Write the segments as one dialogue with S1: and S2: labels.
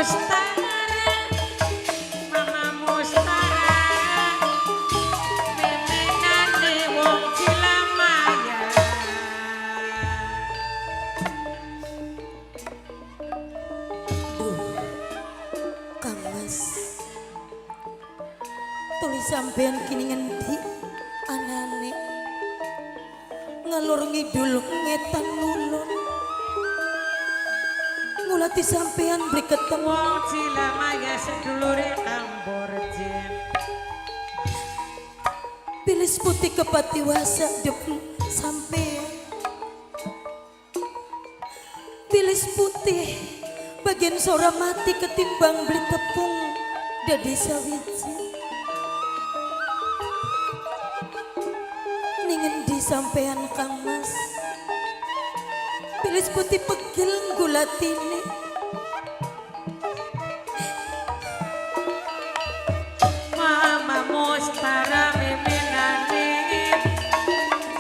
S1: Mustara, Mama Mustara, memenane wong Cilamaya.
S2: Duh, Kang Mas, tulis sampean kini ngendi anane ngalor ngidul ngetan ngulon ngulati sampean beli ketemu
S1: Wong Cilamaya sedulure Lamborghini.
S2: bilis putih kepatiwasa depan sampean bilis putih bagian sora mati ketimbang beli tepung dadi sawiji ningen di sampean Kang Mas bilis putih pegel gulatine
S1: Mama Mustara memenane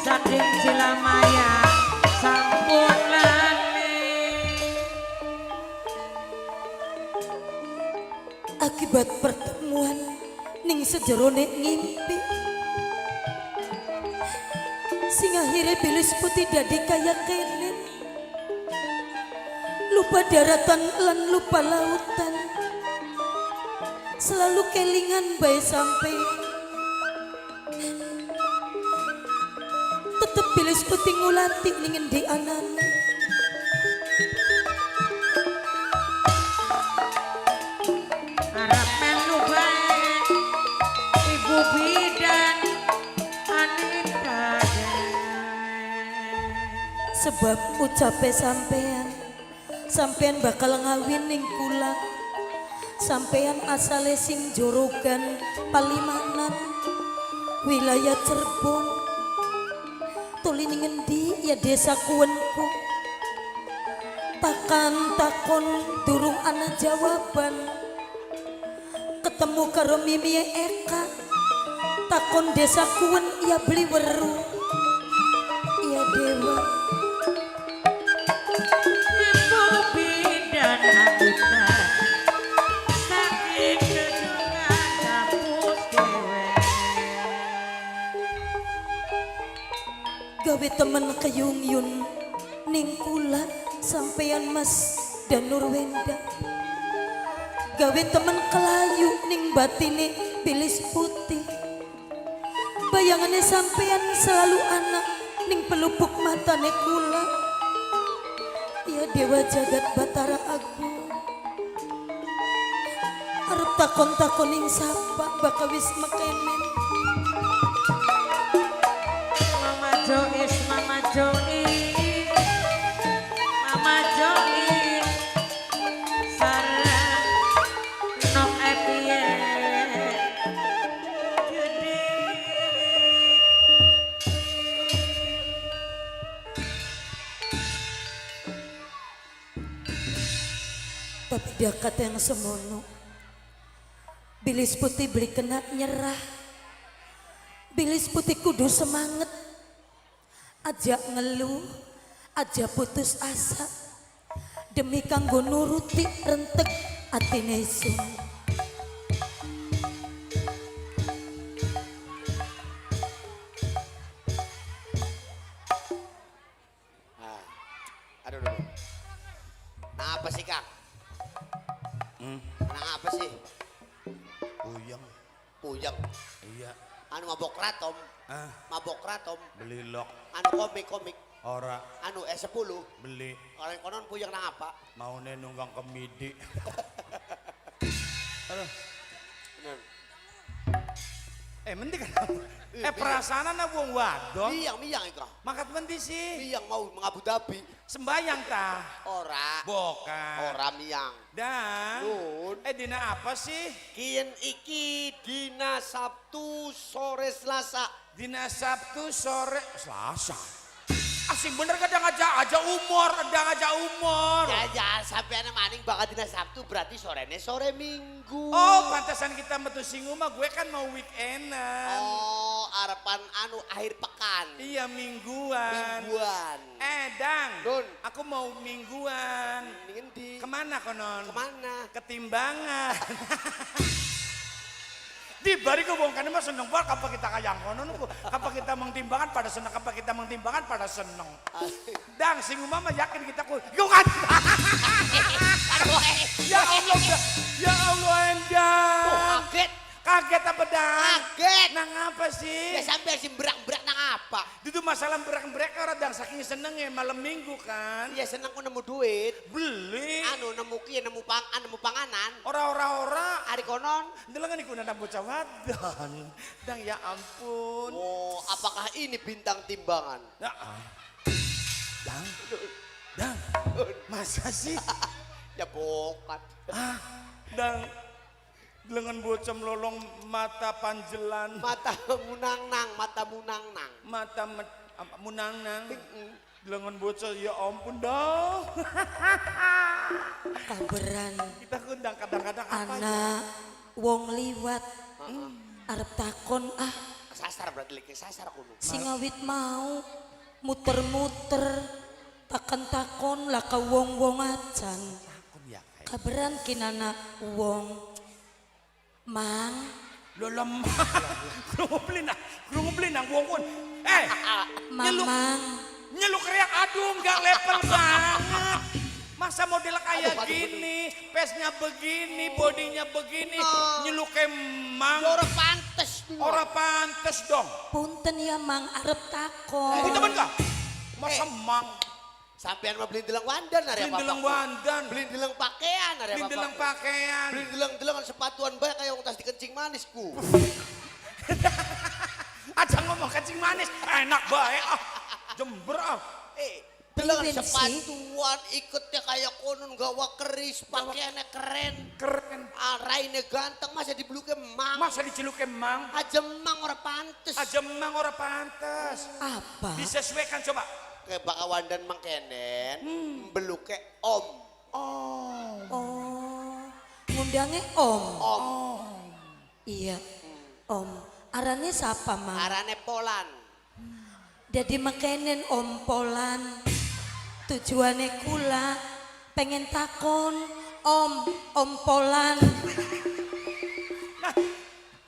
S1: saking Cilamaya sampun lali.
S2: akibat pertemuan ning sejerone ngimpi sing akhirnya bilis putih dadi kaya kenen lupa daratan lan lupa lautan selalu kelingan bae sampai tetep bilis putih ngulati ningen di anane
S1: Arep melu bae Ibu Bidan Anita.
S2: sebab ucape sampean bakal ngawin ning kula sampean asale sing jorogan Palimanan wilayah Cirebon tuli ning endi ya desa kuwenku takon durung ana jawaban ketemu karo Mimi Eka takon desa kuwen ya beli weru ya dewa
S1: Ibu Bidan Anita saking gedungan kampus dewe.
S2: gawe temen keyung-yun ning kula sampeyan Mas dan Nurwenda gawe temen kelayu ning batine bilis putih bayangannya sampeyan selalu anak ning pelupuk matane kula ya dewa jagat batara agung arep takon-takon ning sapa bakal wis mekenen
S1: Mama Jois, Mama Jois, Mama Jois, Sarah, Nok Epie, Judi.
S2: tapi dia kata yang semono bilis putih beli kena nyerah bilis putih kudu semangat aja ngeluh aja putus asa demi kanggo nuruti rentek atine sun
S3: Aduh, aduh. Nah apa sih Kang? Nah apa sih?
S4: Puyeng.
S3: Puyeng.
S4: Iya.
S3: Anu mabok ratom.
S4: Ah,
S3: Mabok ratom.
S4: beli lok.
S3: Anu komik-komik.
S4: Ora
S3: Anu S10.
S4: beli.
S3: Orang konon puyeng nang apa?
S4: Mau nunggang kemidi. Aduh.
S3: Bener.
S4: Menti kan? Perasaan anak wong wadon.
S3: Miyang ika.
S4: Makat menti sih.
S3: Miyang mau mengabu Dhabi.
S4: Sembayang tah.
S3: Ora.
S4: Bokan.
S3: Ora miyang.
S4: Dan.
S3: Nun.
S4: Dina apa sih?
S3: Kien iki dina Sabtu sore Selasa.
S4: Dina Sabtu sore Selasa. Asing bener kadang aja umur.
S3: Ya sampai anak maning bakal dina Sabtu berarti sorenya sore Minggu.
S4: Oh, pantasan kita metu singgung mah gue kan mau weekendan.
S3: Oh, harapan anu akhir pekan.
S4: Iya mingguan.
S3: Mingguan.
S4: Dang.
S3: Nun.
S4: Aku mau mingguan.
S3: Ingin di.
S4: Kemana? kemana konon?
S3: Kemana?
S4: Ketimbangan. Di bariku wong kan mah seneng banget apa kita kayang kono nuku. Apa kita mengtimbangan pada seneng, apa kita mengtimbangan pada seneng. Dang sing mama yakin kita ku. Yo kan. Ya Allah. Ya Allah endang.
S3: Kaget.
S4: Kaget apa dang?
S3: Kaget.
S4: Nang apa sih?
S3: Ya sampai si berak-berak nang apa?
S4: Itu masalah berak-berak orang dang saking senengnya malam minggu kan.
S3: Ya seneng ku nemu duit.
S4: Beli.
S3: Anu nemu kieu nemu panganan.
S4: Ora.
S3: Ari konon.
S4: Delengan iku nanda bocah wadon. Dang ya ampun.
S3: Oh, apakah ini bintang timbangan?
S4: Ya. Dang. Masa sih?
S3: Ya bukan.
S4: Dang. Delengan bocah melolong mata panjelan.
S3: Mata munang-nang.
S4: Mata munang-nang. Delengan bocah ya ampun dah.
S2: Kaberan
S4: Kita kundang kadang-kadang apa ya?
S2: anak wong liwat arep takon
S3: Sasar berarti lagi sasar kuno.
S2: sing awit mau muter-muter takon lah ka wong-wong acan.
S4: Takon ya kayak.
S2: Kaberan kinana wong mang
S4: Lo lemah. Krungu beli nang wong-wong.
S2: mamang
S4: Nyeluk riak aduh nggak level banget. Masa model kayak gini, pesnya begini, bodinya begini, nyeluk emang. Orang pantes dong.
S2: punten ya mang arep takon.
S4: Itu temen kah? Masa mang?
S3: Sampean mah beli delang wandan ari
S4: Beli
S3: apa?
S4: delang wandan,
S3: Beli delang pakaian ari
S4: beli
S3: apa?
S4: delang pakaian.
S3: Beli delang sepatuan bae kayak wong tas dikencing manisku.
S4: Aja ngomong kencing manis, enak bae Jember
S3: Delang
S2: Beli bensin.
S3: sepatuan ikutnya kayak konon gawa keris, pakaiannya keren.
S4: Keren.
S3: Raine ganteng masa dibluke mang.
S4: Masa diceluk emang?
S3: Aja mang ora pantes.
S4: Aja emang orang pantes.
S2: Apa?
S4: Disesuaikan coba.
S3: Kayak baka wandan mang kenen, beluke om.
S2: Oh, ngundangnya om.
S3: Om.
S2: Iya, om. Arane siapa mang?
S3: Arane Polan.
S2: Jadi makenen om Polan. Tujuannya kula pengen takon om Polan.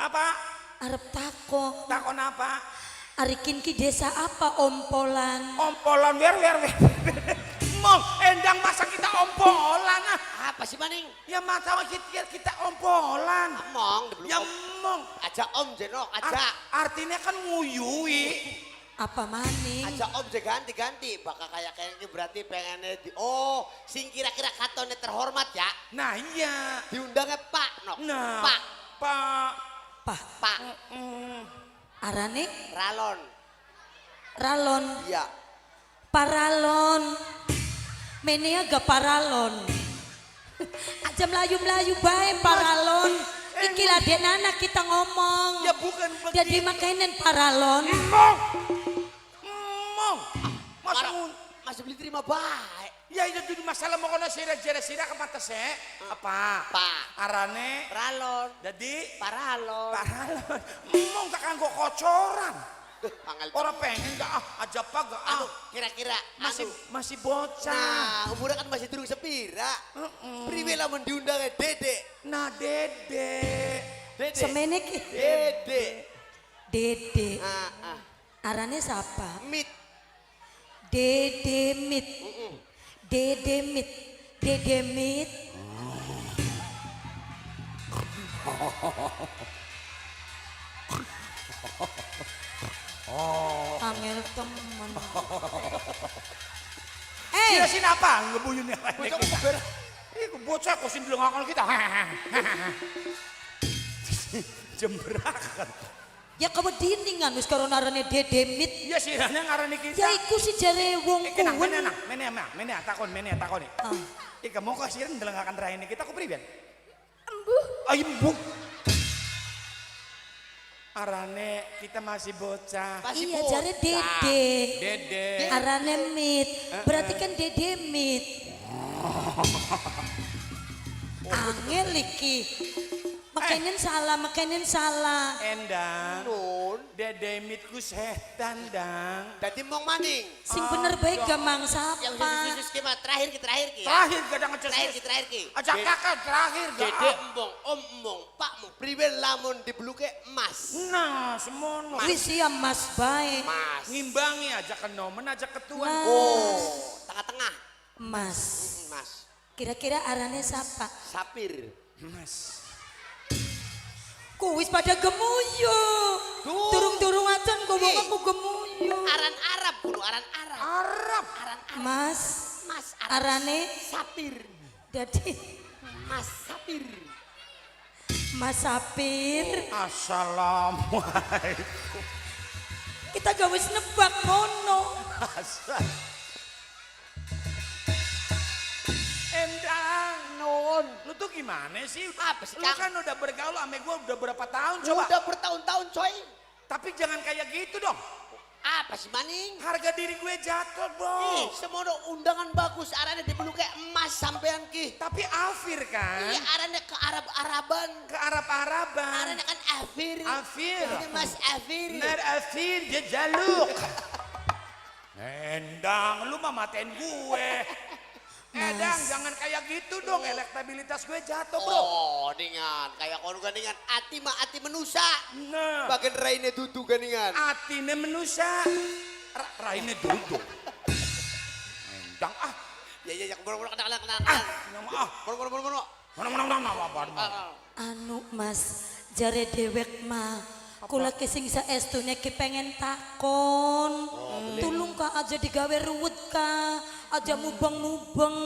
S4: Apa?
S2: Arep takon.
S4: Takon apa?
S2: Arikin ki desa apa om Polan?
S4: Ompolan wer. Mong, endang masa kita ompolan
S3: Apa sih maning?
S4: Ya masa kita ompolan.
S3: Mong, dibeluk
S4: Ya
S3: om.
S4: mong.
S3: Aja om jenok, aja.
S4: Artinya kan nguyui.
S2: Apa maning?
S3: Aja om je ganti-ganti. Bakal kayaknya berarti pengennya sing kira-kira katone terhormat ya.
S4: Nah iya.
S3: Diundangnya Pak Nok.
S4: Nah.
S3: Pak.
S2: Pak. Arane Ralon.
S3: Iya.
S2: Paralon. Mene agak paralon. Aja melayu-melayu bae paralon. Iki lah dek nana kita ngomong.
S4: Ya bukan begitu.
S2: Jadi makanan paralon.
S4: Mong. Masa
S3: Masih beli terima baik.
S4: ya itu jadi masalah mau kono sira ke mata se. Apa?
S3: Pak.
S4: Arane.
S3: Ralon.
S4: Jadi
S3: Paralon.
S4: paralon. Mong tak kanggo kocoran.
S3: Pangal.
S4: Orang pengen gak aja apa gak
S3: Anu, kira-kira
S4: masih bocah.
S3: Nah, umurnya kan masih durung sepira. Priwe lamun diundangnya Dede.
S4: Nah dede.
S2: Semene ki.
S3: Dede.
S2: Dede. Arane siapa?
S3: Mit.
S2: Dede mit. Angel temen.
S4: Sini apa? Ngebuyun ya.
S3: Bocah kok ber.
S4: Iku bocah kok sing delengakon kita. Jemberakan.
S2: Ya kewediningan wis karo narane Dede mit.
S4: Ya sirane ngarani kita.
S2: Ya iku si jare wong
S4: Iki nang
S2: kuwen.
S4: mene takon. Ika mau kasiran delengkakan raine kita ku priben?
S2: Embuh.
S4: Ayo mbuk. Arane kita masih bocah.
S3: Masih
S2: Iya
S3: bocah.
S2: jare Dede.
S4: Dede.
S2: Arane mit. Berarti kan Dede mit. Angel iki. Makanin salah.
S4: Endang.
S3: Nun.
S4: Dedemitku setan dang.
S3: Dadi mong maning.
S2: Sing bener baik gamang
S3: Yang
S2: sapa.
S3: khusus ki terakhir ki.
S4: Terakhir kadang ngecus.
S3: Terakhir ki.
S4: Ajak kakak terakhir gak.
S3: Dede embong, om embong, pak mong. Priwe lamun dibluke emas.
S4: Nah semono.
S2: Wis ya Mas baik.
S3: Mas.
S4: Ngimbangi ajak kenomen ajak ketuan.
S2: Mas.
S3: Oh, tengah-tengah.
S2: Mas.
S3: Mas.
S2: Kira-kira arane sapa?
S3: Sapir.
S4: Mas.
S2: Ku wis pada gemuyu.
S3: Duh.
S2: Durung-durung acan ku wong
S3: Ih.
S2: aku gemuyu.
S3: Aran Arab, kudu aran Arab.
S4: Arab.
S3: Aran Arab.
S2: Mas.
S3: Mas Arab.
S2: Arane
S3: Sapir.
S2: dadi
S3: Mas Sapir.
S2: Mas Sapir.
S4: Assalamualaikum.
S2: Kita gak wis nebak ngono.
S4: Endang.
S3: Non.
S4: Lu tuh gimana sih?
S3: Apa sih,
S4: Lu
S3: Kang?
S4: kan udah bergaul sama gue udah berapa tahun coba.
S3: Udah bertahun-tahun coy.
S4: Tapi jangan kayak gitu dong.
S3: Apa sih maning?
S4: Harga diri gue jatuh
S3: Ih,
S4: bro.
S3: semono undangan bagus arane dibluke emas sampean ki.
S4: Tapi Afir kan.
S3: Iya arane ke Arab-Araban.
S4: Ke Arab-Araban.
S3: Arane kan Afir.
S4: Afir.
S3: Ini Mas Afir.
S4: Ner Afir dia jaluk. Endang, lu mah matain gue. Endang, jangan kayak gitu dong. Elektabilitas gue jatuh bro.
S3: Oh, dengan kayak kono ganingan ati mah ati menusa.
S4: Nah,
S3: Bagian raine dudu ganingan.
S4: atine menusa. Raine duduk. Endang ah.
S3: Ya boro-boro kenal.
S4: Nama ah.
S3: Boro.
S4: Mana apa.
S2: Anu Mas, jare dewek mah kula ki sing saestune ki pengen takon. Tulung ka aja digawe ruwet ka, aja mubeng-mubeng.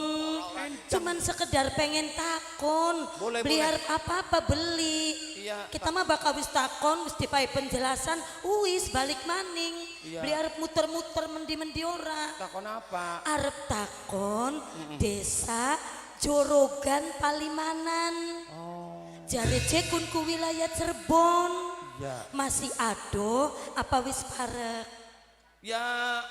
S2: Cuman sekedar pengen takon.
S4: Boleh,
S2: Beli
S4: boleh.
S2: harap apa-apa beli.
S4: Iya,
S2: Kita mah bakal wis takon, wis dipai penjelasan, wis balik maning.
S4: Iya.
S2: Beli harap muter-muter mendi-mendi ora.
S4: Takon apa?
S2: Arep takon desa Jorogan Palimanan. Jare cekun ku wilayah Cirebon.
S4: Ya.
S2: Masih ado apa wis parek?
S4: Ya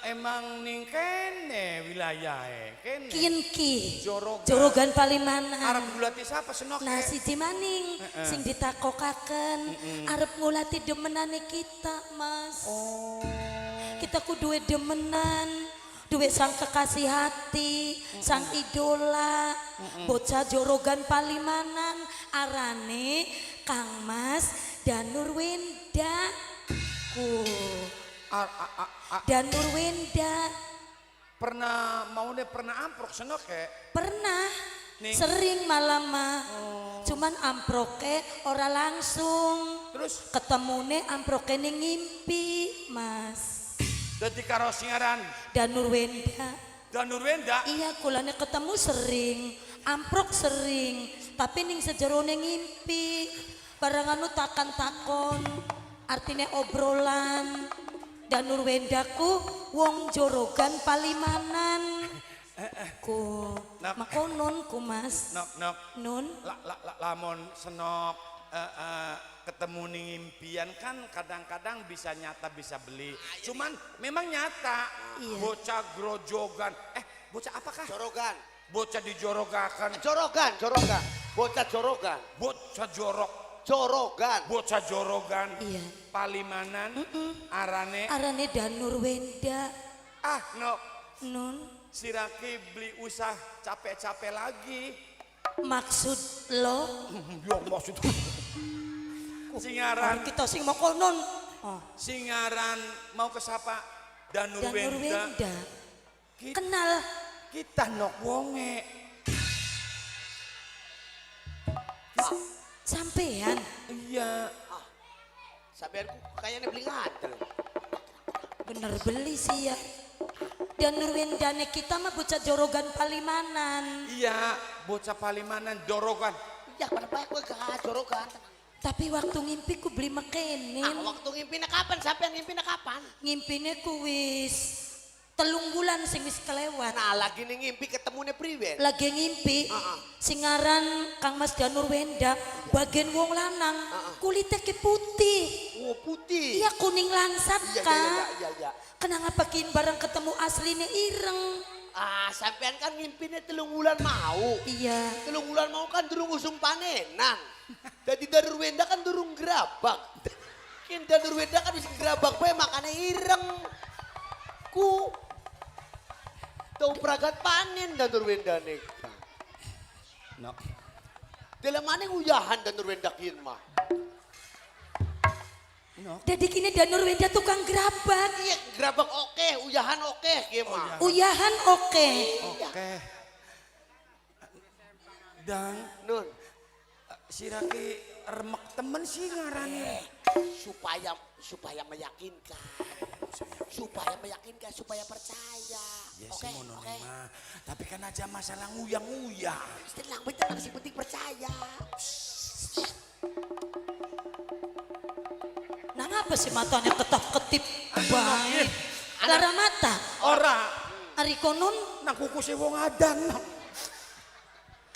S4: emang ning kene wilayah kene.
S2: Kian ki.
S4: Jorogan.
S2: Jorogan Palimanan.
S4: Arab gulati siapa senok
S2: Nah siji maning sing ditakokaken arep ngulati demenane kita Mas. Kita kudu duwe demenan, duwe sang kekasih hati, sang idola, bocah Jorogan Palimanan, arane Kang Mas Danur Wenda. Danur Wenda
S4: pernah amprok senok
S2: pernah
S4: Ning.
S2: sering malam mah. Cuman amproke ora langsung.
S4: Terus
S2: Ketemune amproke ning ngimpi, Mas.
S4: dadi karo singaran
S2: Danur Wenda.
S4: Danur Wenda.
S2: Iya, kulane ketemu sering, amprok sering, tapi ning sejerone ngimpi. Barang anu takon, artinya obrolan. Danur Wendaku wong Jorogan Palimanan. Ku
S4: Nak.
S2: makonon ku Mas.
S4: Nok
S2: Nun.
S4: lamun senok ketemu ning impian kan kadang-kadang bisa nyata bisa beli. Cuman memang nyata.
S2: Iya.
S4: Bocah grojogan. Bocah apakah?
S3: Jorogan.
S4: Bocah dijorogakan.
S3: Jorogan. Bocah jorogan.
S4: Bocah jorok.
S3: Jorogan.
S4: Bocah jorogan.
S2: Iya.
S4: Palimanan. Arane.
S2: Arane Danur Wenda.
S4: Nok.
S2: Nun.
S4: Siraki beli usah capek-capek lagi.
S2: Maksud lo?
S4: Ya maksud Singaran.
S2: Kita sing makonon. Oh.
S4: Singaran mau ke siapa? Danur
S2: Danur
S4: Wenda.
S2: Wenda.
S4: Kita,
S2: Kenal.
S4: kita nok wonge.
S2: Sampean.
S4: Iya.
S3: Sampeanku kayaknya beli ngadel.
S2: Bener beli sih ya. Danur Wendane kita mah bocah Jorogan Palimanan.
S4: Iya, bocah Palimanan jorogan.
S3: Ya pada baik gue gak jorogan.
S2: Tapi waktu ngimpi ku beli makenin.
S3: Waktu ngimpina kapan? Sampean ngimpina kapan?
S2: Ngimpine ku wis 3 bulan sing wis kelewat.
S3: Nah lagi nih ngimpi ketemunya priwen.
S2: Lagi ngimpi singaran Kang Mas Danur Wenda bagian wong lanang kulitnya ke putih.
S3: Oh putih.
S2: Iya kuning langsat Kak.
S3: Iya.
S2: Kenapa kin barang ketemu aslinya ireng.
S3: Sampean kan ngimpinnya 3 bulan mau.
S2: Iya.
S3: 3 bulan mau kan durung usung panenan. Jadi dari Wenda kan durung gerabak. Kin Danur Wenda kan bisa gerabak bae makanya ireng. Ku. Tau pragat panen Danur Wenda nih.
S4: No.
S3: Dalam mana uyahan Danur Wenda kin mah?
S2: Jadi kini Danur Wenda tukang gerabak.
S3: Iya, gerabak oke, uyahan oke kieu mah.
S2: Uyahan oke.
S4: Oke. Dan
S3: Nun,
S4: si Raki remek temen sih ngarani.
S3: supaya meyakinkan. Supaya percaya.
S4: Ya
S3: Oke,
S4: sih mono
S3: oke.
S4: mah. Tapi kan aja masalah nguyang-nguyang.
S3: Tenang, si penting percaya.
S2: Nah ngapa sih matanya ketap-ketip baik? Lara mata.
S4: Ora,
S2: Ari konon
S4: nang kuku si wong adan.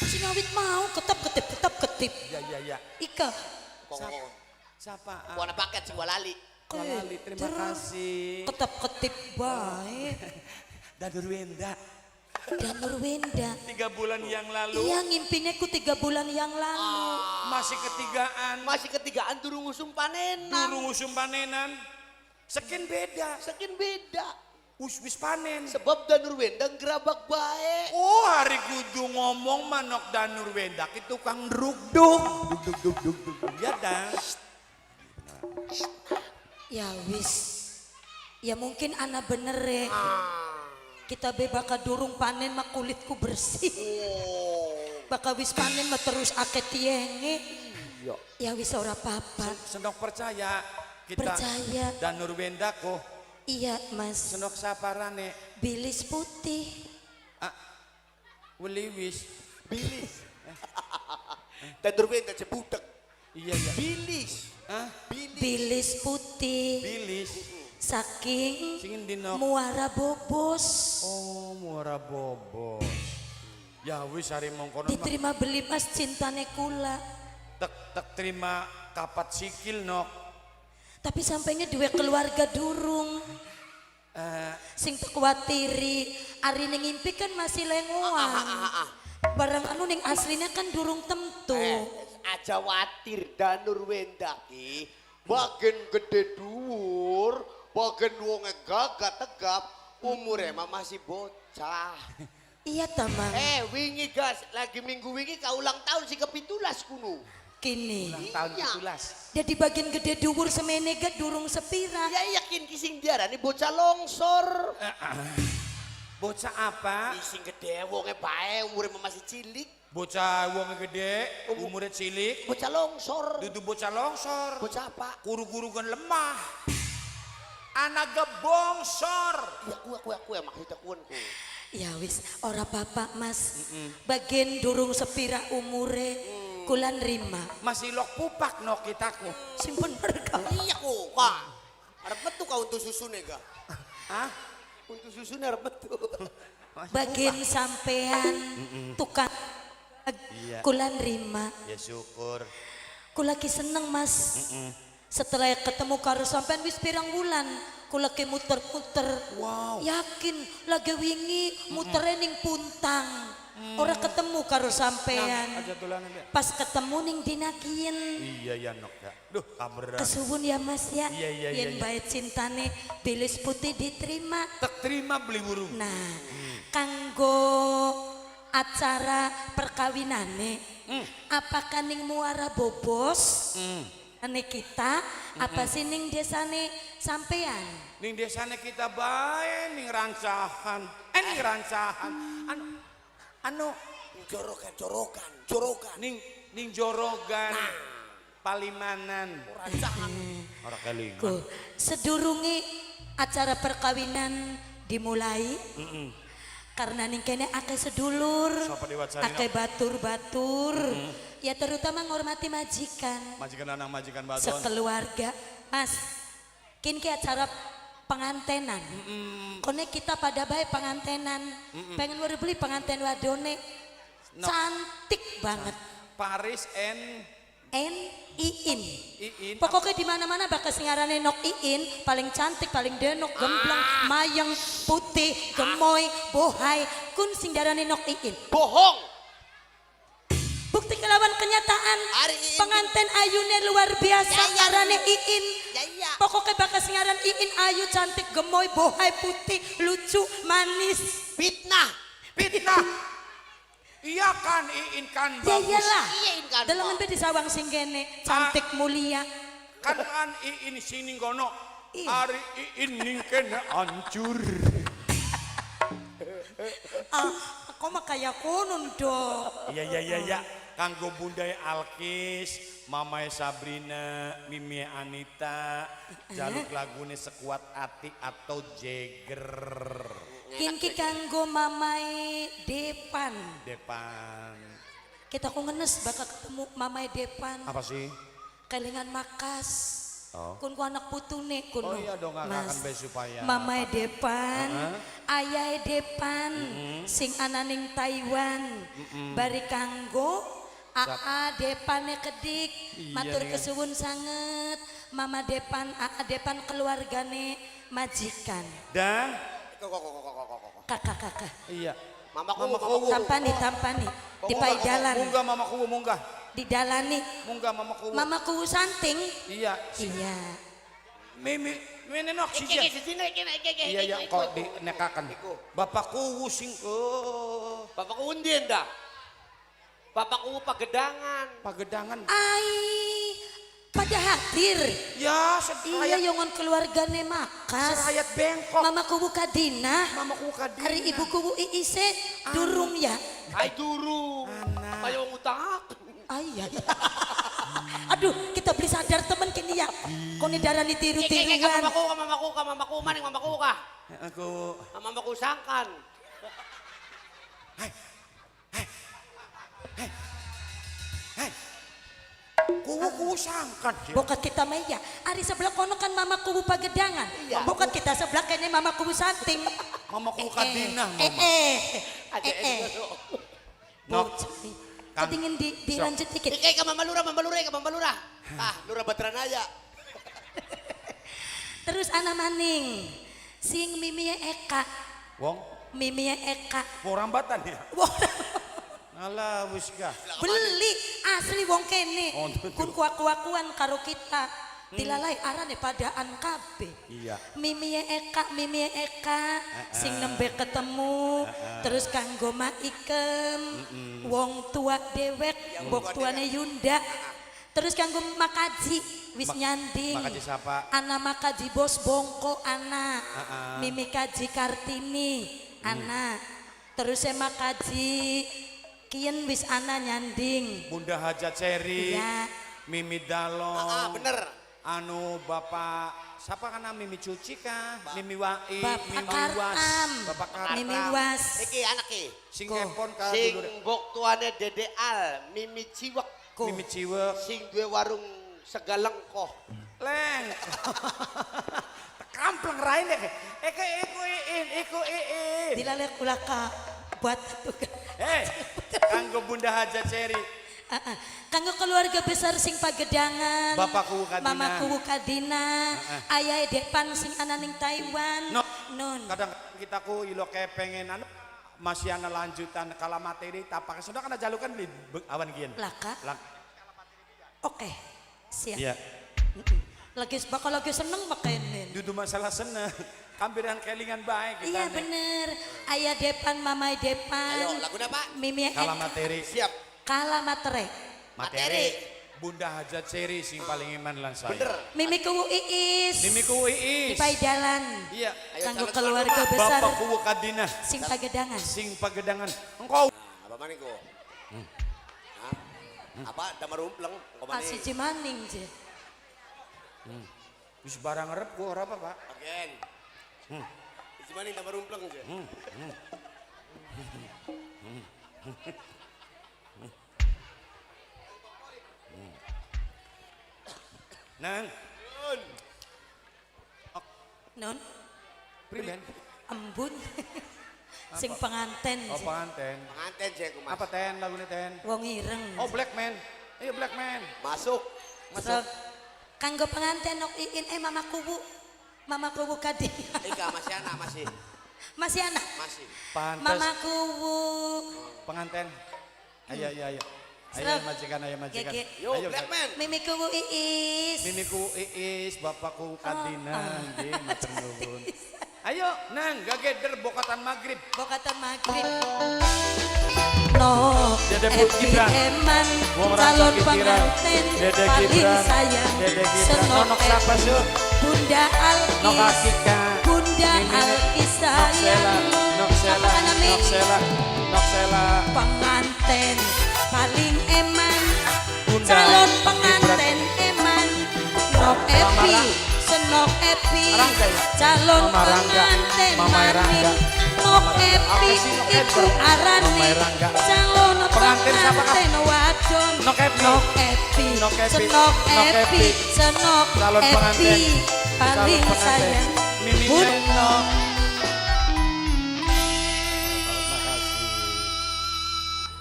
S2: sinawit mau ketap-ketip.
S4: Ya.
S2: Ika.
S3: Kongkong.
S4: Siapa?
S3: Kuana paket sing gua lali.
S4: Lali, terima kasih.
S2: Ketap-ketip baik.
S4: Danur Wenda.
S2: Danur Wenda.
S4: 3 bulan yang lalu
S2: Iya ngimpinya ku 3 bulan yang lalu.
S4: masih ketigaan.
S3: Masih ketigaan durung usum panenan.
S4: Durung usum panenan. Sekin beda.
S3: Sekin beda.
S4: Wis panen.
S3: Sebab Danur Wenda gerabak bae.
S4: Oh hari kudu ngomong manok Danur Wenda itu kang druk-duk. Duk. Ya dan.
S2: Ya wis. Ya mungkin ana bener re. Kita be baka durung panen mah kulitku bersih. Baka wis panen mah terus ake tienge.
S3: Iya.
S2: Ya wis ora apa-apa.
S4: Senok percaya kita.
S2: Percaya.
S4: Danur Wenda ko.
S2: Iya mas.
S4: Senok saparane.
S2: Bilis putih.
S4: Weliwis.
S3: Bilis. Danur Wenda cebutek.
S4: Iya.
S3: Bilis.
S2: Bilis putih.
S4: Bilis.
S2: Saking
S4: Singin dinok.
S2: muara bobos.
S4: Oh muara bobos. Ya wis hari mongkono mah.
S2: Diterima beli mas cintane kula.
S4: Tek terima kapat sikil nok.
S2: Tapi sampainya dua keluarga durung. Sing kuatiri ari ning ngimpi kan masih lengoan. Barang anu ning aslinya kan durung tentu.
S3: Aja watir Danur Wenda ki bagian gede dhuwur, bagian wonge gagah tegap, umure mah masih bocah.
S2: Iya tamang.
S3: Wingi gas, lagi minggu wingi ka ulang tahun si ke-17 kuno.
S2: Kini.
S4: Tahun
S3: Iya.
S4: 17.
S2: Jadi bagian gede dhuwur semene ga durung sepira.
S3: Ya yakin kising diarani bocah longsor.
S4: Bocah apa?
S3: Kising gede wonge bae umure mah masih cilik.
S4: Bocah wong gede, umurnya cilik,
S3: Bocah longsor.
S4: dudu bocah longsor,
S3: Bocah apa?
S4: guru-gurukan lemah, anak gebongsor.
S3: Ya kue maksudnya ku.
S2: Ya wis ora apa-apa mas. Bagian durung sepira umure. Kula nerima.
S4: Masih lok pupak nok kitaku.
S2: Simpun berkah.
S3: Iya ku, Kak. Arep metu ka untuk susune ga?
S4: Hah?
S3: Untuk susune arep metu.
S2: Bagian sampean tukang
S4: Iya.
S2: kula nerima.
S4: Ya syukur.
S2: Kula ki seneng mas. Setelah ketemu karo sampean wis pirang bulan. Kula ki muter-muter.
S4: Wow.
S2: Yakin lagi wingi mutere ning puntang. Ora ketemu karo sampean.
S4: Aja tulan aja.
S2: Pas ketemu ning dinakien.
S4: Iya ya nok ya. Duh kaberan.
S2: Kesuwun ya mas ya.
S4: Iya,
S2: Yen
S4: iya.
S2: bae cintane bilis putih diterima.
S4: Tak terima beli burung.
S2: Nah, kanggo acara perkawinane apakah ning muara bobos ane kita apa sih ning desane sampean
S4: Ning desane kita bae ning rancahan. Ning rancahan. Anu
S3: Jorokan.
S4: ning jorogan. Palimanan.
S3: Rancahan.
S4: Ora kelingan.
S2: Go sedurunge acara perkawinan dimulai karena ning kene akeh sedulur
S4: Sapa diwacari,
S2: akeh batur-batur ya terutama ngormati majikan
S4: Majikan lanang majikan baton.
S2: sekeluarga mas kini ke acara pengantenan kone kita pada baik pengantenan pengen baru beli penganten wadone
S4: No.
S2: cantik banget
S4: Paris and
S2: Iin
S4: Iin.
S2: pokoknya di mana mana bakal singarane Nok Iin paling cantik paling denok gembleng mayang putih gemoy bohai kun sing darane Nok Iin
S3: Bohong.
S2: bukti kelawan kenyataan apaan?
S3: Ari Iin.
S2: Pengantin ayune luar biasa
S3: Ya, ya.
S2: karane Iin.
S3: Ya iya.
S2: Pokoknya bakas ngaran Iin ayu cantik gemoy bohai putih lucu manis.
S3: Fitnah.
S4: Fitnah. Iya kan Iin kan
S2: Ya
S4: bagus.
S2: iyalah.
S3: Iya, Iin kan,
S2: Dalam
S3: Pak.
S2: di sawang singgene cantik mulia.
S4: Kan Iin sini gono.
S2: Iya.
S4: Ari Iin ning kene hancur.
S2: Ah, kok mah kayak kunun dong.
S4: Iya. Kanggo Bunda Alkis, Mama Sabrina, Mimi Anita, jaluk lagune Sekuat Ati atau Jagger.
S2: Kinki kanggo mamai Depan.
S4: Depan.
S2: Kita kok ngenes bakal ketemu mamai Depan.
S4: Apa sih?
S2: Kelingan makas.
S4: Oh.
S2: Kun ku anak putune kun.
S4: Oh iya dong, akan be supaya.
S2: Mamai Depan, ayah Depan, sing ananing Taiwan. Bari kanggo Aa Depane kedik,
S4: Iya,
S2: matur
S4: iya.
S2: kesuwun sanget. Mama Depan, Aa Depan keluargane majikan.
S4: Dan
S2: Kakak-kakak.
S4: iya.
S3: Mamaku.
S2: Tampani, di paidalan,
S4: Munggah mamaku munggah.
S2: didalani.
S4: Munggah mamaku.
S2: Mamaku santing.
S4: Iya.
S2: Iya.
S4: Mimi nok sih. Iya kok di nekakan. Bapakku sing
S3: Bapakku undin dah. Bapakku pagedangan.
S4: Pagedangan.
S2: Ai, pada hadir.
S4: Ya,
S2: Iya,
S4: serayat
S2: yongon keluargane makas.
S4: serayat bengkok.
S2: Mamaku buka dina.
S4: Mamaku kadin.
S2: Hari ibuku iise durung ya.
S3: Ay duru.
S4: Anak.
S3: Payo ngutak.
S2: Ay, ay. Aduh, kita beli sadar temen kini ya. Kau nih darah nih tiru-tiruan.
S3: Mamaku, maning mamaku kah?
S4: Aku
S3: Mamaku sangkan.
S4: kuku sangkan.
S2: Bokat kita Maya. Ari sebelah kono kan mama kubu pagedangan.
S3: Iya.
S2: Bokat kita sebelah kayaknya mama kubu santing.
S4: Mamaku kadinah.
S3: Ada
S4: Nok.
S2: Ketingin dilanjut dikit.
S3: Ikay ka mama lurah. Ah, lurah Batranaya.
S2: Terus anak maning. Sing Mimi Eka.
S4: Wong,
S2: Mimi Eka.
S4: mau rambatan ya?
S2: Wah,
S4: Alah, wis kah.
S2: beli asli wong kene.
S4: Oh, betul.
S2: Kun kuak-kuakuan karo kita. Dilalai arane padaan kabeh.
S4: Iya.
S2: Mimi Eka sing nembe ketemu terus kanggo Maikem wong tua dewek mbok tuane Yunda terus kanggo Makaji wis nyanding
S4: Makaji siapa?
S2: Ana Makaji Bos Bongko ana Mimi Kaji Kartini ana terus Makaji Kien wis ana nyanding
S4: Bunda Hajat Seri,
S2: Iya.
S4: Mimi Dalo,
S3: Ah, bener.
S4: anu Bapak, siapa kan Mimi Cuci kah? Mimi Wai,
S2: Bapak
S4: Mimi
S2: Kartam
S4: Was, Bapak Kartam,
S2: Mimi Was
S3: Iki anake.
S4: sing
S2: Ko.
S4: epon kah
S3: Sing
S4: dulur,
S3: mbok tuane Dede Al, Mimi Ciwek.
S2: Ko.
S4: Mimi Ciwe,
S3: Sing duwe warung segalengkoh.
S4: leng, kampleng rain deh, eko
S2: dilalai kulaka buat tuh.
S4: kanggo Bunda Hajat Seri,
S2: Kanggo keluarga besar sing pagedangan.
S4: Bapakku Kadina.
S2: Mamaku Kadina. Ayah Depan sing ananing Taiwan.
S4: No.
S2: Nun.
S4: kadang kita ku ilo kayak pengen anu masih ana lanjutan kala materi tapak sudah kana jalukan di awan kian.
S2: Laka. Oke. Siap.
S4: Iya.
S2: Lagi bakal lagi seneng makainin.
S4: Dudu masalah seneng. Kambiran kelingan baik kita.
S2: Iya
S4: nih.
S2: bener. Ayah Depan, Mamai Depan.
S3: Ayo, lagunya Pak.
S2: Mimi
S4: Kala materi.
S3: Siap.
S2: Kala matre.
S3: Materi.
S4: Bunda Hajat Seri sing paling iman lan saya.
S3: Bener.
S2: Mimi ku Iis.
S4: Mimiku
S2: Di
S4: Iis.
S2: Paidalan.
S4: Iya.
S3: Ayo,
S2: Kanggo
S3: calon
S2: keluarga
S3: Pak.
S2: besar
S4: Bapakku Kadina
S2: sing pagedangan.
S4: sing pagedangan. Engkau
S3: Nah, apa maning ko? Hah? Apa damar rumpleng? Kok
S2: Masih
S3: maning?
S2: cimaning je.
S4: wis barang rep gua ora apa, Pak?
S3: Again. Isi maning damar rumpleng je.
S4: Nang,
S2: Non.
S4: priben.
S2: Embun. Sing penganten.
S4: Oh,
S2: je.
S4: penganten.
S3: Pengantin saya kumas.
S4: Apa ten lagune ten?
S2: Wong ireng.
S4: Oh, Black Man. Iya, Black Man.
S3: Masuk.
S2: Sok. Kanggo penganten nok iin mamaku bu. Mamaku bu Kadina.
S3: Ika masih anak masih.
S2: Masih anak.
S3: Masih.
S4: Pantes
S2: Mamaku bu.
S4: penganten. Ayo.
S2: Serap.
S4: majikan, ayo majikan.
S2: Gege.
S3: Yo,
S4: Ayo,
S3: Black Man.
S2: Mimiku Iis.
S4: Mimiku Iis, bapakku Kadina, nggih matur nuwun.
S2: Iis.
S4: Ayo, nang gageder bokatan maghrib.
S2: Bokatan maghrib. No,
S4: Dede Gibran.
S2: Eman,
S4: Wong
S2: calon
S4: Rangga Pikiran.
S2: pengantin
S4: Dede
S2: paling
S4: Gibran.
S2: sayang.
S4: Dede Gibran.
S2: Senok
S4: Nonok siapa, Sur?
S2: Bunda
S4: Nok
S2: Alkis.
S4: Akika.
S2: Bunda
S4: Mimi.
S2: Alkis
S4: Nok Sela,
S2: sayang.
S4: Nok Sela,
S2: Apa nama?
S4: Nok Sela, Nok Sela.
S2: Pengantin paling eman.
S4: Bunda
S2: Calon
S4: Gibran.
S2: pengantin eman. Nok
S4: Mama
S2: Epi,
S4: Rang-
S2: senok Epi.
S4: Rangga ya?
S2: Calon
S4: Mama Rangga.
S2: pengantin
S4: Mama
S2: maning.
S4: Rangga.
S2: Nok Epi,
S4: Apa sih Nok
S2: iku
S4: Epi?
S2: arane.
S4: Mama Rangga.
S2: Calon
S4: Pengantin siapa, Kak?
S2: pengantin wadon.
S4: Nok Epi.
S2: Nok Epi,
S4: Nok Epi.
S2: senok
S4: Nok
S2: Epi,
S4: Epi.
S2: senok
S4: Calon
S2: Epi,
S4: pengantin.
S2: paling
S4: Calon pengantin.
S2: sayang.
S4: Mimi
S2: Bun-
S4: Nok.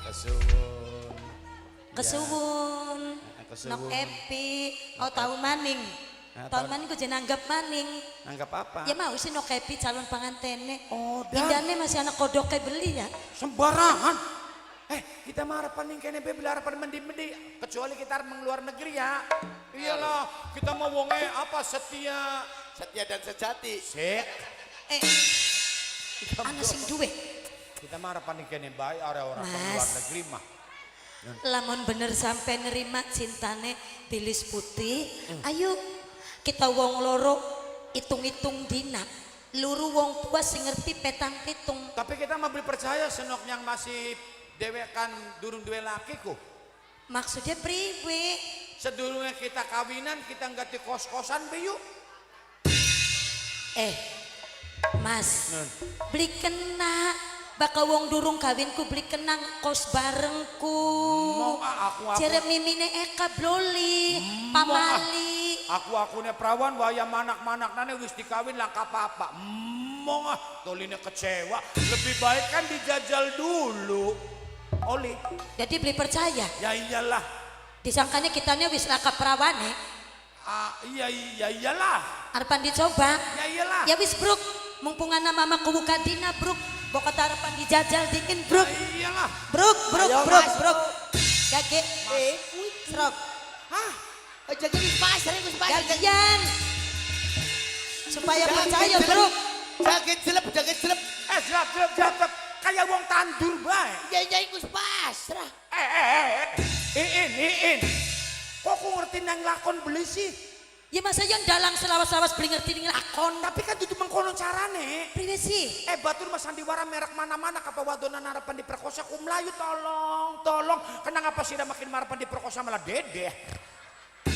S2: Kesuwun.
S4: Kesuwun.
S2: Nok Epi, oh tahun maning.
S4: Nah,
S2: Tahun maning ku jeneng anggap maning.
S4: Anggap apa?
S2: Ya mau sih Nok Epi calon pengantene.
S4: Oh, dah.
S2: Indahnya masih anak kodok kayak beli ya.
S4: Sembarangan. Kita mah harapan yang kene bela harapan mendi-mendi. Kecuali kita mengeluar negeri ya. Iyalah, kita mau wonge apa setia.
S3: Setia dan sejati.
S4: Sik.
S2: Ana sing duwe.
S4: Kita mah harapan yang kene baik orang-orang
S2: Mas.
S4: mengeluar negeri mah.
S2: Lamun bener sampai nerima cintane bilis putih. Ayo kita wong loro hitung-hitung dina. Luru wong tua sing ngerti petang pitung.
S4: Tapi kita mah beli percaya senok yang masih dewekan durung duwe lakiku.
S2: Maksudnya priwe?
S4: Sedurungnya kita kawinan kita nggak di kos-kosan be yuk.
S2: Mas, beli kena. Bakal wong durung kawinku beli kenang kos barengku.
S4: Mau aku.
S2: Jere mimine Eka Bloli, pamali.
S4: Aku-akunya perawan wayah manak-manak-nane wis dikawin langka apa. Mong toline kecewa. Lebih baik kan dijajal dulu. Oli.
S2: Jadi beli percaya.
S4: Ya iyalah.
S2: Disangkanya kitanya wis laka perawane.
S4: Iya iyalah.
S2: Harapan dicoba.
S4: Ya iyalah.
S2: Ya wis bruk. Mumpungan mama ku buka dina bruk. Bokat harapan dijajal dingin bruk.
S4: Ya iyalah.
S2: Bruk.
S3: Ayo, Mas.
S2: Gage. Serok.
S3: Hah? Jadi di pasar ya, Gus Pasar.
S2: Gagian. Supaya
S3: Jaget
S2: percaya
S3: jelep.
S2: bruk.
S3: Jaget jelep.
S4: Jawab. Kayak wong tandur bae.
S3: Ya Gus Pasar.
S4: Iin. Kok aku ngerti nang lakon beli sih?
S2: Ya masa yang dalang selawas-lawas beli ngerti ning lakon.
S4: Tapi kan itu mengkono carane.
S2: Priwe sih?
S4: Batur mas sandiwara merek mana-mana kapa wadonan harapan diperkosa ku melayu tolong. Kenapa apa sih makin harapan diperkosa malah dedeh.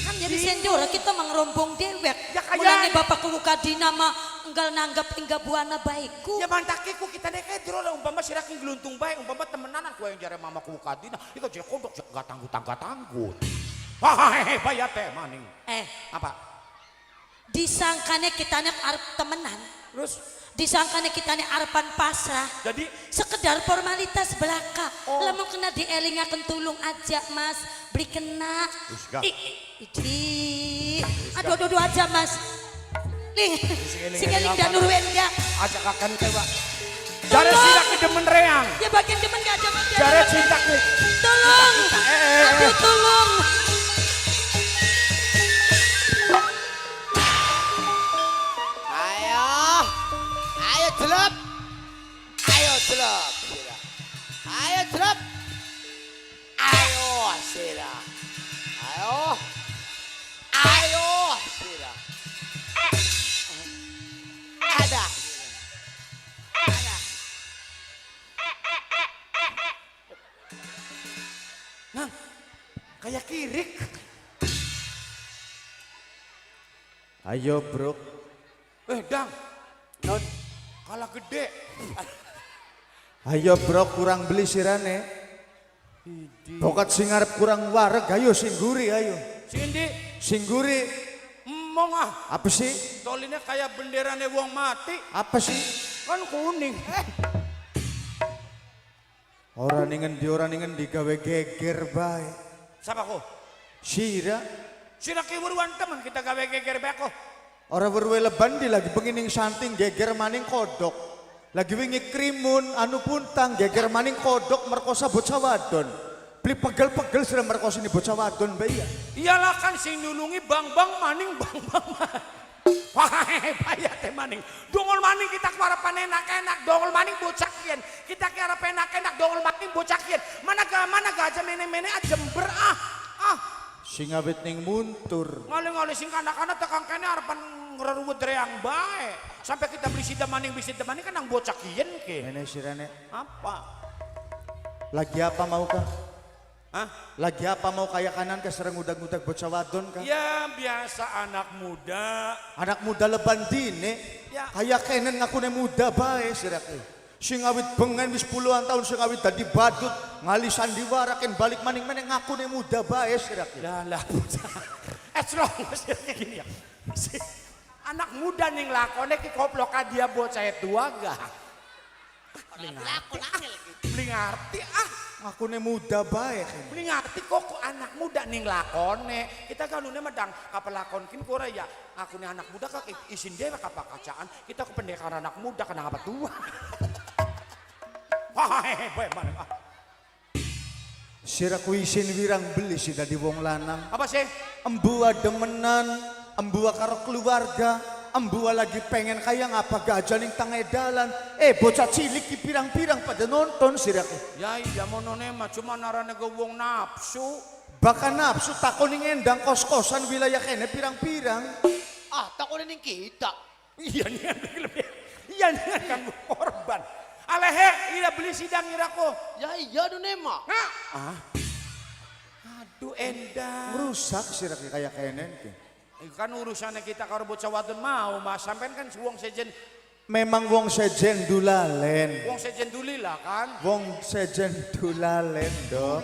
S2: Kan jadi sendora kita mengerombong dewek.
S4: Ya kayak-
S2: Mulane bapakku buka dinama enggal nanggap hingga buana baikku.
S4: Ya mantakiku kita nekedro lah umpama siraking geluntung baik umpama temenanan ku yang jare mamaku kadina iku jare kodok gak tanggut. Hahaha bayar teh maning. Apa?
S2: Disangkane kitanya arep temenan.
S4: Terus
S2: Disangkane kitanya arepan pasrah.
S4: jadi
S2: Sekedar formalitas belaka.
S4: Oh.
S2: Lamun kena dielingaken tulung aja Mas. Beli kena.
S4: Wis, Kak.
S2: Idi. Aduh aja Mas. Ling.
S4: Sing
S2: Singeling
S4: eling
S2: dan
S4: apa?
S2: Nurwenda.
S4: ajak akan tewa. Jare sirak demen reang.
S2: Ya bagian demen gak ada Mas.
S4: Jare cinta ku.
S2: Tolong. Aduh tolong.
S3: Ayo jelep. Ayo jelep. Ayo sira. Ada.
S4: Nah, kayak kirik.
S5: Ayo bro,
S4: Dang. Non kalah gede.
S5: ayo bro kurang beli sirane. Bokat sing arep kurang wareg, ayo singguri ayo.
S4: Sindi,
S5: Singguri,
S4: emong
S5: apa sih?
S4: tolinnya kayak benderane wong mati.
S5: Apa sih?
S4: Kan kuning.
S5: Orang ningen di gawe geger bae.
S4: Siapa kok?
S5: Sira,
S4: Sira kiwuruan teman kita gawe geger beko.
S5: orang berwe leban di lagi pengining santing geger maning kodok. Lagi wingi krimun anu puntang geger maning kodok merkosa bocah wadon. Beli pegel-pegel sira merkos ini bocah wadon bae ya.
S4: Iyalah kan sing nulungi bang maning. Wah, payah teh maning. Dongol maning kita karapan enak-enak, dongol maning bocah kian. Kita karapan enak-enak, dongol maning bocah kian. Mana gajah mene-mene jember
S5: Sing awit ning muntur.
S4: Ngale-ngale sing kanak-kanak tekang kene arepan ngreruwet reang bae. Sampai kita beli sida maning kan nang bocah kian ke.
S5: Nenek sirane.
S4: Apa?
S5: Lagi apa mau kah?
S4: Hah?
S5: Lagi apa mau kayak kanan ke sereng udag-udag bocah wadon kah?
S4: Ya biasa anak muda.
S5: Anak muda leban dine.
S4: Ya.
S5: Kayak kenen ngakune muda bae sirake. Sing awit bengen wis puluhan tahun sing awit dadi badut, ngali sandiwara ken balik maning-maning ngakune muda bae sirake.
S4: Lah bocah. Eslong gini ya. Si anak muda ning lakone ki koplok ka dia bocah tua gak? Beli ngerti
S5: Ngakune muda bae ken.
S4: Beli ngerti kok anak muda ning lakone. Kita kanune medang kapelakon kin kora ya. Aku nih anak muda kak isin dewa kapakacaan. Kita ke pendekar anak muda kena apa tua. Wah, bae mana?
S5: Sira ku isin wirang beli sih dadi wong lanang.
S4: Apa sih?
S5: Embua demenan, embua karo keluarga, embua lagi pengen kaya ngapa gajah ning tengah dalan. Bocah cilik ki pirang-pirang pada nonton sirake.
S4: Ya iya monone mah cuma narane ge wong nafsu.
S5: Bahkan nafsu takon ning endang kos-kosan wilayah kene pirang-pirang.
S3: Takon ning kita.
S4: Iya nih lebih. Iya nih kan korban. Alehe, ira beli sidang ira ko.
S3: Ya iya do nema.
S4: Aduh endang.
S5: Rusak sirake kaya kenen ki.
S4: Kan urusannya kita karo bocah wadon mau mas sampean kan wong sejen.
S5: Memang wong sejen dulalen.
S4: Wong sejen dulila kan.
S5: Wong sejen dulalen do.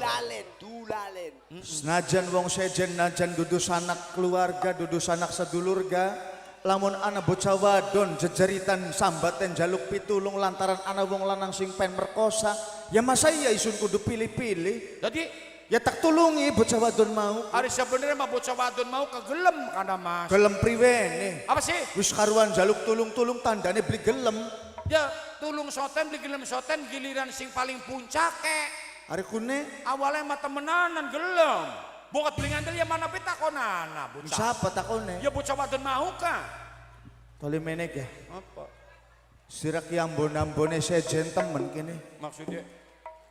S3: Dulalen.
S5: Senajan wong sejen najan dudu sanak keluarga, dudu sanak sedulurga. Lamun ana bocah wadon jejeritan sambaten jaluk pitulung lantaran ana wong lanang sing pen merkosa, ya masa iya isun kudu pilih-pilih.
S4: Jadi
S5: ya tak tulungi bocah wadon mau.
S4: hari sebenarnya mah bocah wadon mau kegelem karena mas.
S5: Gelem priwene.
S4: Apa sih?
S5: Wis karuan jaluk tulung-tulung tandane beli gelem.
S4: Ya tulung soten beli gelem soten giliran sing paling puncake.
S5: Ari kune
S4: Awalnya mah temenanan gelem. Bokat beli ngandel ya mana petakonana bocah.
S5: siapa takone?
S4: Ya bocah wadon mau kah?
S5: Toli menek ya.
S4: Apa?
S5: Sirak yang ambone sejen temen kene.
S4: Maksudnya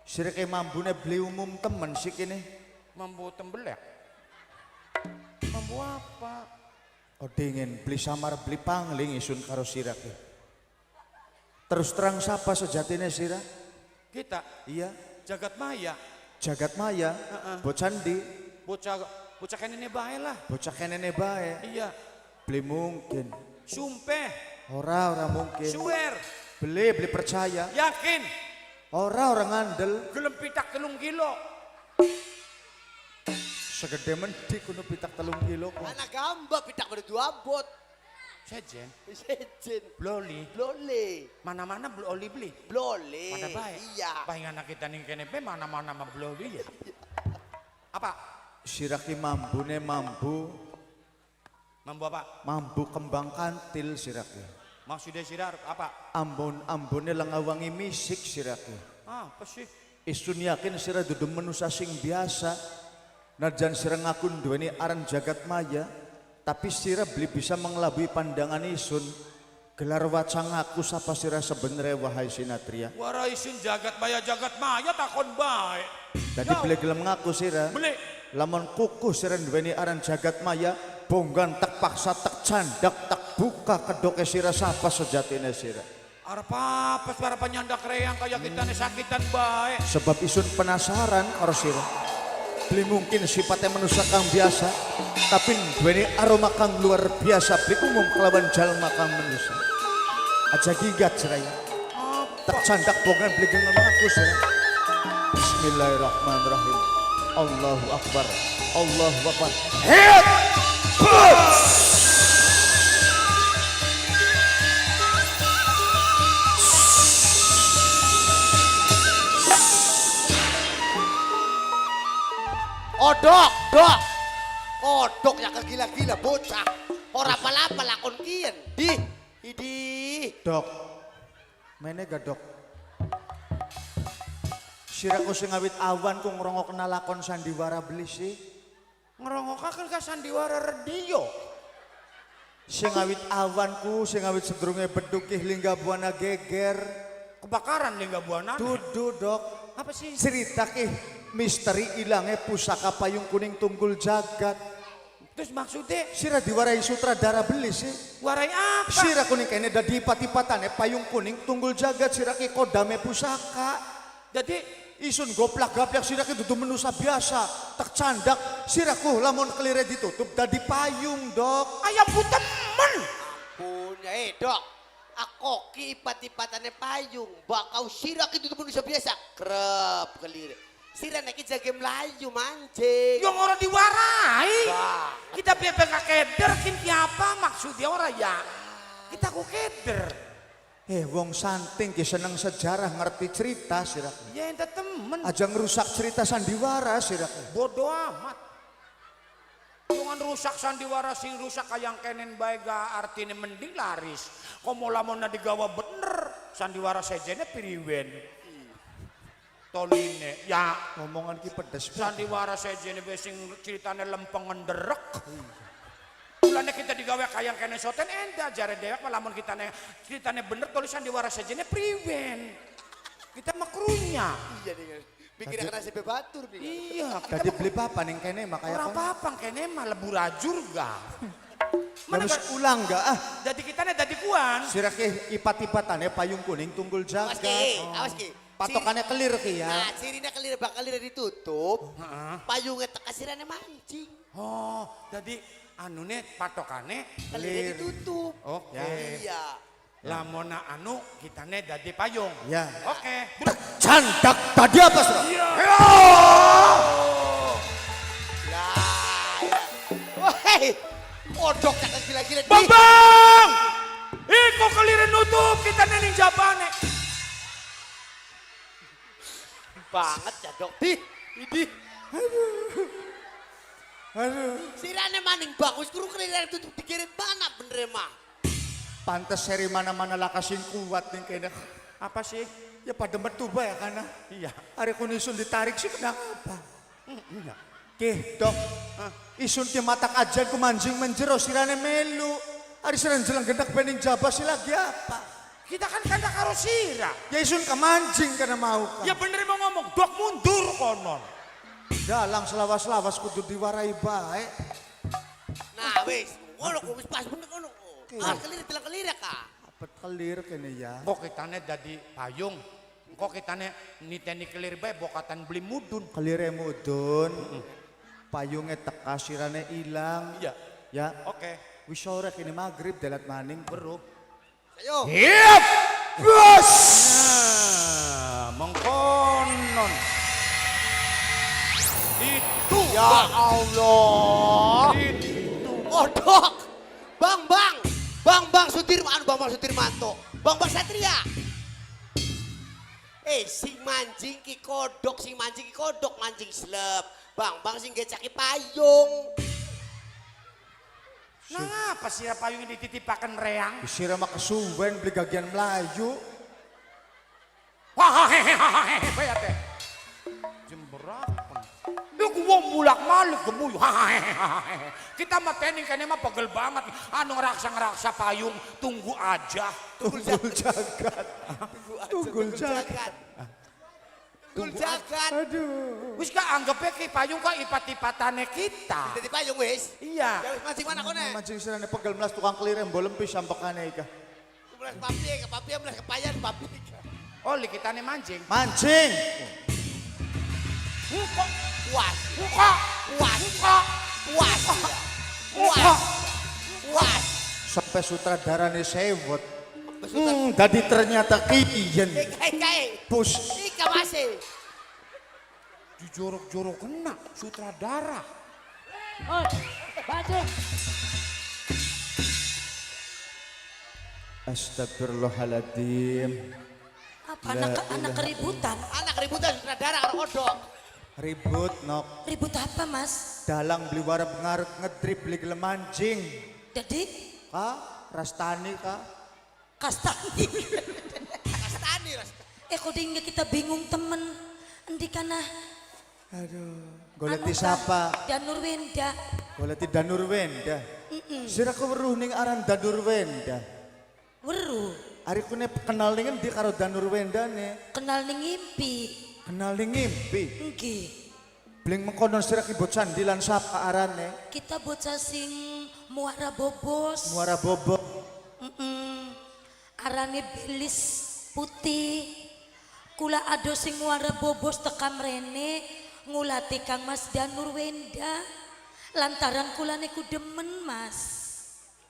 S5: Sirak mambune beli umum temen sih kene.
S4: mampu tembelek. Mampu apa?
S5: Odingen beli samar beli pangling isun karo sirak. Terus terang siapa sejatine sirak?
S4: Kita
S5: Iya,
S4: jagat maya.
S5: jagat maya, bocandi,
S4: Bocah kenene bae lah.
S5: bocah kenene bae.
S4: Iya.
S5: Beli mungkin,
S4: Sumpeh.
S5: ora mungkin.
S4: Swear.
S5: Beli percaya,
S4: Yakin.
S5: ora ngandel.
S4: Gelem pitak 3 kilo.
S5: Segede mendik kuno pitak 3 kilo kok.
S3: Anak gamba pitak pada 2 bot.
S4: Sejen.
S3: Sejen.
S4: Bloli.
S3: Blole.
S4: Mana-mana bloli beli.
S3: Blole.
S4: Pada baik.
S3: Iya.
S4: Paling anak kita ning kene pe mana-mana mah bloli ya. Apa?
S5: Siraki mambune mambu
S4: Apa?
S5: mambu kembang kantil siraki.
S4: Maksudnya sirar apa?
S5: Ambune lengawangi misik siraki.
S4: Apa sih?
S5: Isun yakin sira dudu manusia sing biasa. Najan sira ngakun duweni aran jagat maya, tapi sira beli bisa mengelabui pandangan isun. Gelar wacang aku sapa sira sebenere wahai sinatria.
S4: Wara isin jagat maya takon bae.
S5: Dadi beli gelem ngaku sira.
S4: Beli.
S5: Lamun kuku sira duweni aran jagat maya, bonggan tak paksa tak candak tak buka kedoke sira sapa sejatine sira.
S4: Arep apa para penyandak reyang kayak kita nih sakitan bae.
S5: Sebab isun penasaran karo sira. Beli mungkin sifatnya manusia kang biasa, tapi duweni aroma kang luar biasa. Beli umum kelawan jalma kang manusia. Aja gigat seraya. Tak candak bongan beli gengen aku seraya. Bismillahirrahmanirrahim. Allahu Akbar. Allahu Akbar. Hit!
S3: Dok. Kodok ya kegila-gila bocah. Ora apa-apa lakon kian. Idi.
S5: Dok. Mene gak dok? Siraku sing awit awan ku ngrongok lakon sandiwara belisi.
S4: Ngerongokaken ka sandiwara radio.
S5: Sing awit awanku, sing awit sedurunge bedukih lingga buana geger.
S4: Kebakaran lingga buana.
S5: Dudu dok.
S4: Apa sih?
S5: Cerita kih misteri ilangnya pusaka payung kuning tunggul jagat.
S4: Terus maksudnya
S5: Sira diwarai sutradara beli sih.
S4: warai apa?
S5: Sira kuning kene dadi pati-patane payung kuning tunggul jagat sira ki kodame pusaka.
S4: Jadi
S5: Isun goplak-gaplak sira ki dudu manusia biasa. Tak candak siraku lamun kelire ditutup dadi payung dok.
S4: ayam temen.
S3: Punya dok. Ako ki ipat-ipatane payung. Bakau sirak itu manusia biasa. Krep kelir. Sira nek jaga Melayu mancing.
S4: Yang orang diwarai.
S3: Bah.
S4: Kita bebek keder kinti apa maksudnya orang ya? Kita ku keder.
S5: Wong santing ki seneng sejarah ngerti cerita sira.
S4: Ya ente temen.
S5: Aja ngerusak cerita sandiwara sira.
S4: Bodoh amat. Jangan rusak sandiwara sing rusak kayang kenen bae ga artine mending laris. Komo lamun digawa bener sandiwara sejene piriwen. Toline ya
S5: Ngomongan ki pedes.
S4: sandiwara sejene bae sing ceritane lempeng ngenderek. Mulane kita digawe kayang kene soten enda jare dewek lamun kitane ceritane bener tulisan sandiwara sejene priwen. Kita makrunya.
S3: Iya nih. Pikir kena sepe batur nih.
S4: Iya, kita
S5: Tadi beli papa ning kene makanya
S4: orang papang kene mah lebur ajur ga. Mana
S5: Harus
S4: ga-
S5: ulang gak ah?
S4: jadi kita nih dadi kuan.
S5: Sira ki ipat-ipatane payung kuning tunggul
S3: Awas
S5: jagat.
S3: ki, awas ki.
S5: Patokannya kelir ki ya.
S3: Nah, sirine kelir bakal ditutup. Payungnya teka sirane mancing.
S4: Oh, jadi anu nih patokane
S3: Kelirnya ditutup.
S4: Oke.
S3: Iya.
S4: Lamun anu kita nih dadi payung.
S5: Ya.
S4: Oke.
S5: Candak tadi apa sira?
S3: Lah, ya. Woi, odok jangan gila-gila. Di.
S4: Bambang! Iko kelirin nutup kita nih jabane.
S3: Banget ya dok. Di, ini.
S5: Aduh.
S3: Sirane maning bagus, kuru kelihatan tutup dikirim mana bener mah.
S5: Pantes seri mana-mana lakasin kuat nih kene.
S4: Apa sih?
S5: Ya pada metu bae kana.
S4: Iya.
S5: Ari kunisun ditarik sih kenapa?
S4: Iya.
S5: Ki, dok. Isun ki matak ajan ku manjing menjero sirane melu. Ari sirane jelang gendak bening jabah si lagi apa?
S4: Kita kan kanda karo sira.
S5: Ya isun ka manjing kana mau ka.
S4: Ya bener mau ngomong, dok mundur konon.
S5: Dalang selawas-lawas kudu diwarai bae.
S3: Nah, wis, ngono kok wis pas bener ngono. Ah, kelir bilang kelir ya kak.
S5: Apet kelir kene ya.
S4: Kok kitane dadi payung. Kok kitane niteni kelir bae bokatan beli mudun.
S5: Kelire mudun. Payunge teka sirane ilang.
S4: Iya.
S5: Ya.
S4: Oke.
S5: Wis sore kene magrib dalat maning bro.
S3: Ayo.
S4: Yep. Bos. Nah, mengkonon. Itu.
S3: Ya Allah.
S4: Itu.
S3: Odok. Bang Sudirman, Bang Sudirmanto. Bang Satria. Sing mancing ki kodok, mancing slep. Bang sing gecaki payung.
S4: Nah, apa sih payung ini dititipakan reang?
S5: Sira mah kesuwen beli gagian Melayu.
S4: Wah, hehehe, bayar teh. Jemberakan. Iku wong bulak-malik gemuyu. Hahaha. Kita mah tening kene mah pegel banget. Anu ngeraksa payung, tunggu aja.
S5: Tunggul jagat. Tunggul jagat.
S3: Tunggul jagat.
S5: Aduh.
S4: Wis ka anggepe ki payung ka ipat-ipatane kita.
S3: Jadi payung wis.
S4: Iya.
S3: Ya wis mancing mana kone?
S5: Mancing sirane pegel melas tukang kelire mbolempis sampekane ika.
S3: Belas papi belas kepayan papi.
S4: Oli kitane mancing.
S5: Mancing.
S4: Kok
S3: Puas.
S4: Muka.
S3: Puas.
S4: Muka.
S3: Puas.
S4: Muka.
S3: Puas.
S5: Sampai sutradarane sewot. Tadi ternyata kiyen.
S3: Kayak.
S5: Pus.
S3: Ika masih.
S4: Dijorok-jorok kena sutradara.
S1: Oh, baju.
S5: Astagfirullahaladzim.
S2: Apa anak keributan?
S3: Anak ributan sutradara karo kodok.
S5: Ribut nok.
S2: Ribut apa mas?
S5: Dalang beli warap ngarep ngedrip beli gelem mancing.
S2: Jadi
S5: Rastani kah?
S2: kastani.
S3: Kastani ras.
S2: Kok dingin kita bingung temen. Endi kana?
S5: Aduh, goleti sapa?
S2: Danur Wenda.
S5: Goleti Danur Wenda. Siraku weruh ning aran Danur Wenda.
S2: Weruh.
S5: Ari kune kenal ning endi karo Danur Wendane?
S2: Kenal ning ngimpi.
S5: Kenal ning ngimpi.
S2: Nggih.
S5: Bling mengkono sira ki bocah ndi lan sapa arane?
S2: Kita bocah sing muara bobos.
S5: Muara Bobo.
S2: Arane Belis Putih. Kula ado sing muara bobos tekam rene ngulati Kang Mas Danur Wenda. Lantaran kula niku demen Mas.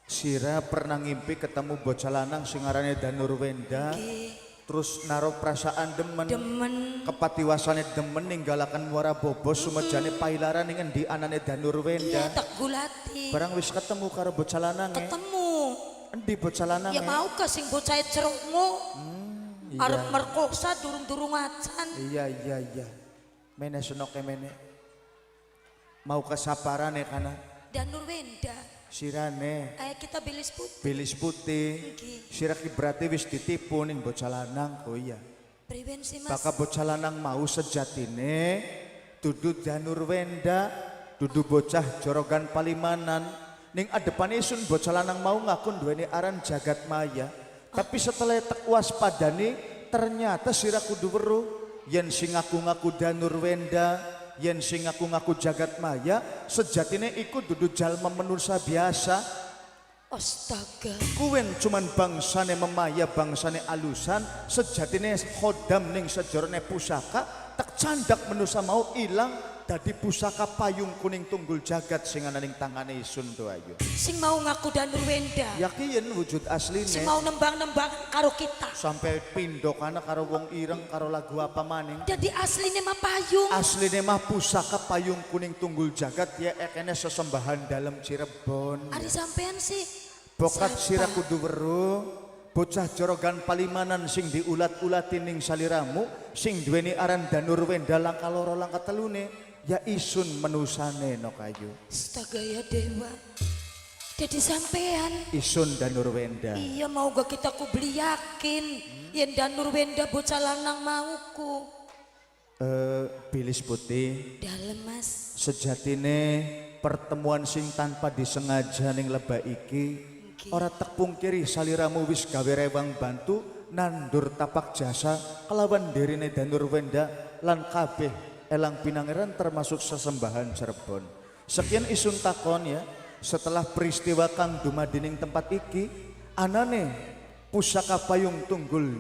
S5: Sira pernah ngimpi ketemu bocah lanang sing arane Danur Wenda.
S2: Nggih.
S5: Terus naruh perasaan demen.
S2: Demen.
S5: Kepatiwasane demen ninggalaken muara bobos sumejane pailaran ning endi anane Danur
S2: Iya
S5: Wenda.
S2: tak gulati.
S5: Barang wis ketemu karo bocah lanang
S2: Ketemu.
S5: Endi bocah lanang
S2: Ya mau ke sing bocah cerungu.
S5: iya.
S2: Arep merkosa durung-durung acan.
S5: Iya. Mene senoke mene. Mau kesaparane kana
S2: Danur Wenda.
S5: sirane
S2: Ayo kita Belis Putih.
S5: bilis putih.
S2: Nggih.
S5: Sira ki berarti wis ditipu ning bocah lanang. Oh iya.
S2: Priwen sih Mas.
S5: Baka bocah lanang mau sejatine dudu Danur Wenda, dudu bocah jorogan Palimanan. Ning adepane isun bocah lanang mau ngaku duweni aran Jagat Maya. Tapi setelah tek waspadani ternyata sira kudu weruh yen sing ngaku-ngaku Danur Wenda, yen sing ngaku-ngaku Jagat Maya sejatine iku dudu jalma manusa biasa.
S2: Astaga.
S5: Kuwen cuman bangsane memaya, bangsane alusan, sejatine khodam ning sejerone pusaka, tak candak manusa mau ilang dadi pusaka payung kuning tunggul jagat sing ana ning tangane isun to ayo.
S2: Sing mau ngaku Danur Wenda.
S5: Yakin wujud
S2: Sing
S5: asline
S2: mau nembang-nembang karo kita.
S5: sampai pindho kana karo wong ireng karo lagu apa maning.
S2: Jadi aslinya mah payung.
S5: Asline mah pusaka payung kuning tunggul jagat ya ekene sesembahan dalam Cirebon.
S2: Ari sampean sih.
S5: Bokat
S2: Siapa?
S5: sira kudu weruh bocah jorogan Palimanan sing diulat-ulati ning saliramu sing duweni aran Danur Wenda langkah loro langkah telune ya isun menusane no kayu.
S2: Astaga ya Dewa. Jadi sampean.
S5: Isun Danur Wenda.
S2: Iya mau gak kita ku beli yakin. Yen Danur Wenda bocah lanang mauku.
S5: Bilis putih
S2: Dalem Mas.
S5: sejatine pertemuan sing tanpa disengaja ning lebah iki ora tek pungkiri saliramu wis gawe rewang bantu nandur tapak jasa kelawan derine Danur Wenda lan kabeh elang pinangeran termasuk sesembahan Cirebon. Sekian isun takon ya, setelah peristiwa kang dumadining tempat iki anane pusaka payung tunggul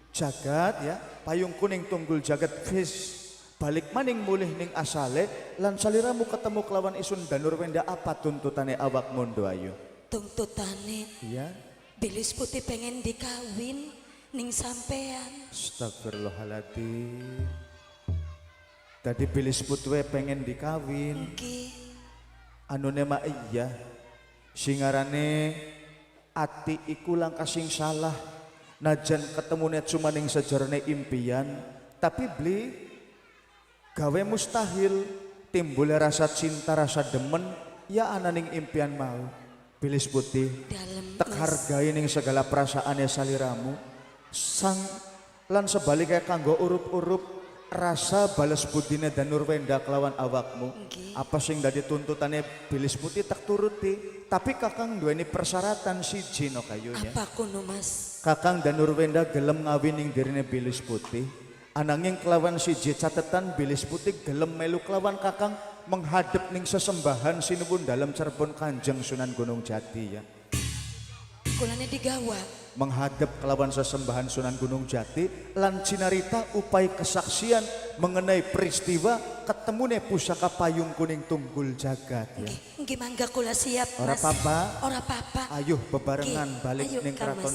S5: jagat ya, payung kuning tunggul jagat wis balik maning mulih ning asale lan saliramu ketemu kelawan isun Danur Wenda apa tuntutane awak mondo ayo.
S2: Tuntutane
S5: Iya.
S2: Belis Putih pengen dikawin ning sampean.
S5: Astagfirullahaladzim. Tadi Bilis Putih pengen dikawin.
S2: Nggih.
S5: Anune mak iya. Singarane ati iku langkah sing salah. Najan ketemune cuma ning sejerone impian, tapi beli gawe mustahil timbul rasa cinta rasa demen ya ananing impian mau. Bilis Putih
S2: Dalem
S5: tak hargai ning segala perasaannya saliramu sang lan sebaliknya kanggo urup-urup rasa balas budine Danur Wenda kelawan awakmu. Apa sing dadi tuntutane Bilis Putih tak turuti, tapi kakang duweni persyaratan siji no kayunya.
S2: apa kuno Mas?
S5: Kakang Danur Wenda gelem ngawin ning dirine Bilis Putih. Ananging kelawan siji catetan Bilis Putih gelem melu kelawan kakang menghadap ning sesembahan sinuwun dalam Cirebon Kanjeng Sunan Gunung Jati ya.
S2: Kulane digawa.
S5: Menghadap kelawan sesembahan Sunan Gunung Jati lan cinarita upai kesaksian mengenai peristiwa ketemune pusaka payung kuning tunggul jagat ya.
S2: Nggih mangga kula siap
S5: Ora
S2: Mas.
S5: apa-apa.
S2: Ora apa-apa.
S5: Ayuh bebarengan
S2: Nggih,
S5: balik
S2: ayo,
S5: ning
S2: Kang Mas.
S5: kraton